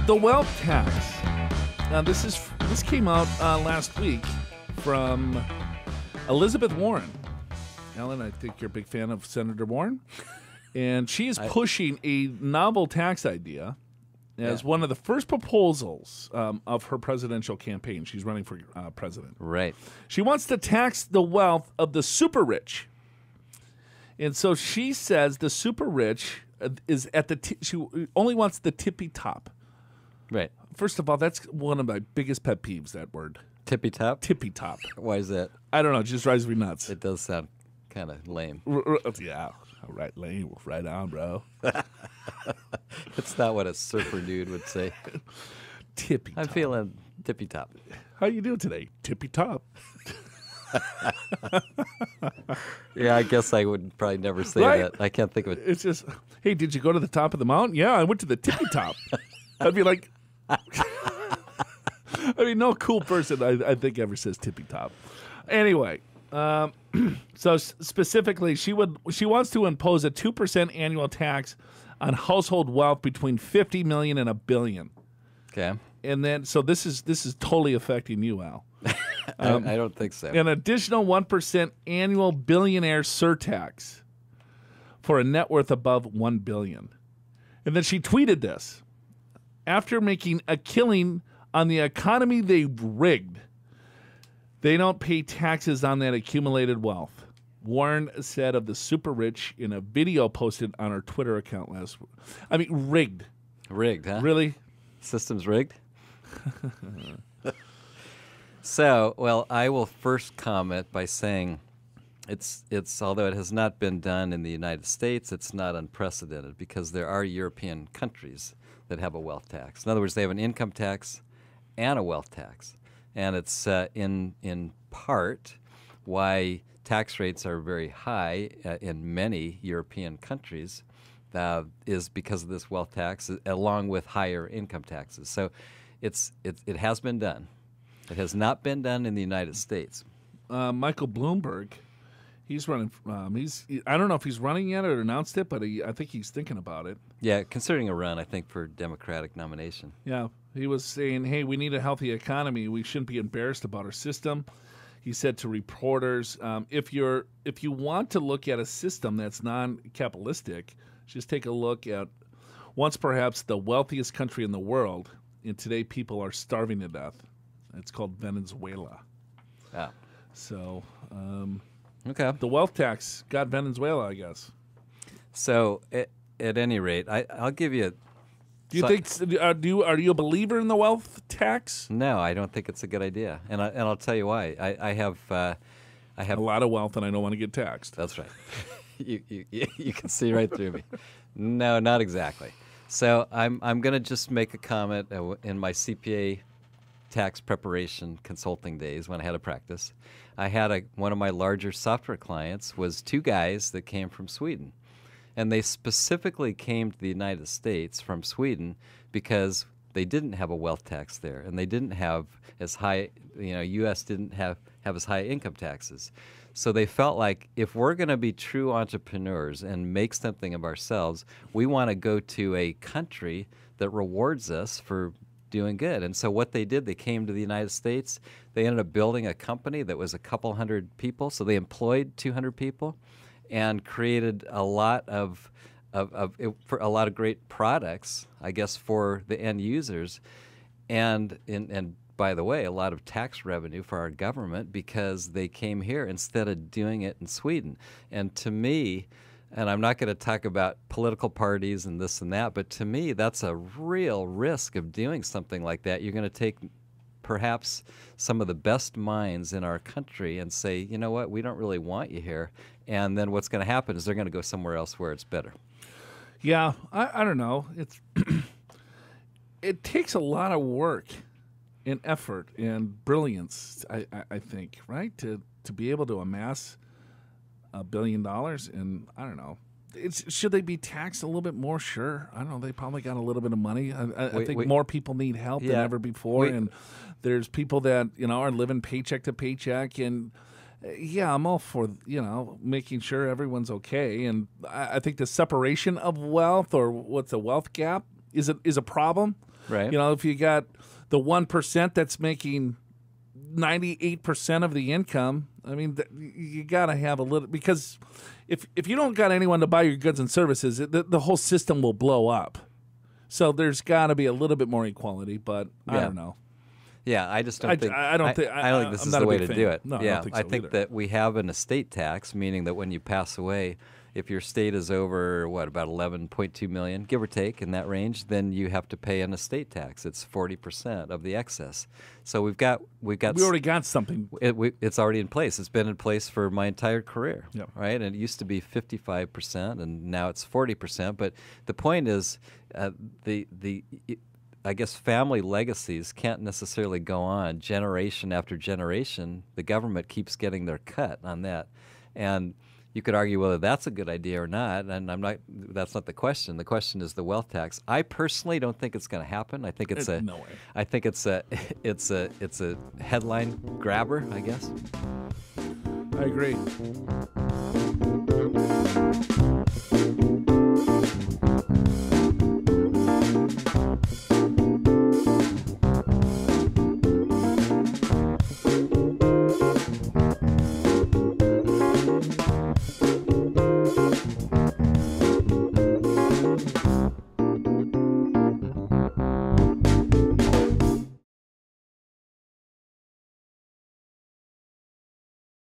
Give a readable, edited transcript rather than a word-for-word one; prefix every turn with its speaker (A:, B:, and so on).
A: The wealth tax. This came out last week from Elizabeth Warren. Ellen, I think you're a big fan of Senator Warren. And she is pushing a novel tax idea as one of the first proposals of her presidential campaign. She's running for president.
B: Right.
A: She wants to tax the wealth of the super rich. And so she says the super rich is at the she only wants the tippy top.
B: Right.
A: First of all, that's one of my biggest pet peeves, that word.
B: Tippy top?
A: Tippy top.
B: Why is that?
A: I don't know. It just drives me nuts.
B: It does sound kind of lame.
A: Yeah. All right, lame. Right on, bro.
B: It's not what a surfer dude would say.
A: Tippy top.
B: I'm feeling tippy top.
A: How you doing today? Tippy top.
B: Yeah, I guess I would probably never say that. I can't think of it.
A: It's just, hey, did you go to the top of the mountain? Yeah, I went to the tippy top. I'd be like, I mean, no cool person I think ever says tippy top. Anyway, so specifically, she wants to impose a 2% annual tax on household wealth between $50 million and $1 billion.
B: Okay.
A: And then, so this is totally affecting you, Al.
B: I don't think so.
A: An additional 1% annual billionaire surtax for a net worth above $1 billion. And then she tweeted this. After making a killing on the economy they've rigged, they don't pay taxes on that accumulated wealth. Warren said of the super rich in a video posted on her Twitter account last week. I mean, rigged.
B: Rigged, huh?
A: Really?
B: System's rigged? So, well, I will first comment by saying it's although it has not been done in the United States, it's not unprecedented because there are European countries that have a wealth tax. In other words, they have an income tax and a wealth tax. And it's in part why tax rates are very high in many European countries is because of this wealth tax, along with higher income taxes. So it has been done. It has not been done in the United States.
A: Michael Bloomberg, he's running. I don't know if he's running yet or announced it, but I think he's thinking about it.
B: Yeah, considering a run, I think, for Democratic nomination.
A: Yeah, he was saying, hey, we need a healthy economy. We shouldn't be embarrassed about our system. He said to reporters, if you want to look at a system that's non-capitalistic, just take a look at once perhaps the wealthiest country in the world, and today people are starving to death. It's called Venezuela.
B: Yeah.
A: So,
B: okay.
A: The wealth tax got Venezuela, I guess.
B: So, at any rate, I'll give you.
A: Do you think? Are you a believer in the wealth tax?
B: No, I don't think it's a good idea, and I'll tell you why. I have a
A: lot of wealth, and I don't want to get taxed.
B: That's right. you can see right through me. No, not exactly. So I'm going to just make a comment in my CPA tax preparation consulting days when I had a practice. I had one of my larger software clients was two guys that came from Sweden. And they specifically came to the United States from Sweden because they didn't have a wealth tax there, and they didn't have as high, U.S. didn't have as high income taxes. So they felt like if we're going to be true entrepreneurs and make something of ourselves, we want to go to a country that rewards us for doing good. And so what they did, they came to the United States. They ended up building a company that was a couple hundred people. So they employed 200 people and created a lot of great products, I guess, for the end users. And by the way, a lot of tax revenue for our government because they came here instead of doing it in Sweden. And to me, and I'm not going to talk about political parties and this and that, but to me, that's a real risk of doing something like that. You're going to take perhaps some of the best minds in our country and say, you know what, we don't really want you here. And then what's going to happen is they're going to go somewhere else where it's better.
A: Yeah, I don't know. It takes a lot of work and effort and brilliance, I think, right, to be able to amass $1 billion, and I don't know. Should they be taxed a little bit more? Sure. I don't know. They probably got a little bit of money. I think more people need help than ever before, and there's people that are living paycheck to paycheck, and yeah, I'm all for making sure everyone's okay, and I think the separation of wealth, or what's a wealth gap, is a problem.
B: Right.
A: You know, if you got the 1% that's making 98% of the income, I mean, you got to have a little, because if you don't got anyone to buy your goods and services, the whole system will blow up. So there's got to be a little bit more equality, but I don't know.
B: Yeah, I just don't think.
A: I don't think
B: this
A: I'm
B: is
A: not
B: the
A: a
B: way
A: big
B: to
A: fan.
B: do it.
A: No,
B: yeah,
A: I don't think so either.
B: that we have an estate tax, meaning that when you pass away, if your estate is over about 11.2 million, give or take, in that range, then you have to pay an estate tax. It's 40% of the excess. So we
A: already got something.
B: It's already in place. It's been in place for my entire career,
A: Yep.
B: right? And it used to be 55%, and now it's 40%. But the point is, I guess family legacies can't necessarily go on generation after generation. The government keeps getting their cut on that, and you could argue whether that's a good idea or not. And that's not the question. The question is the wealth tax. I personally don't think it's going to happen. I think it's
A: No way.
B: I think it's a headline grabber, I guess.
A: I agree.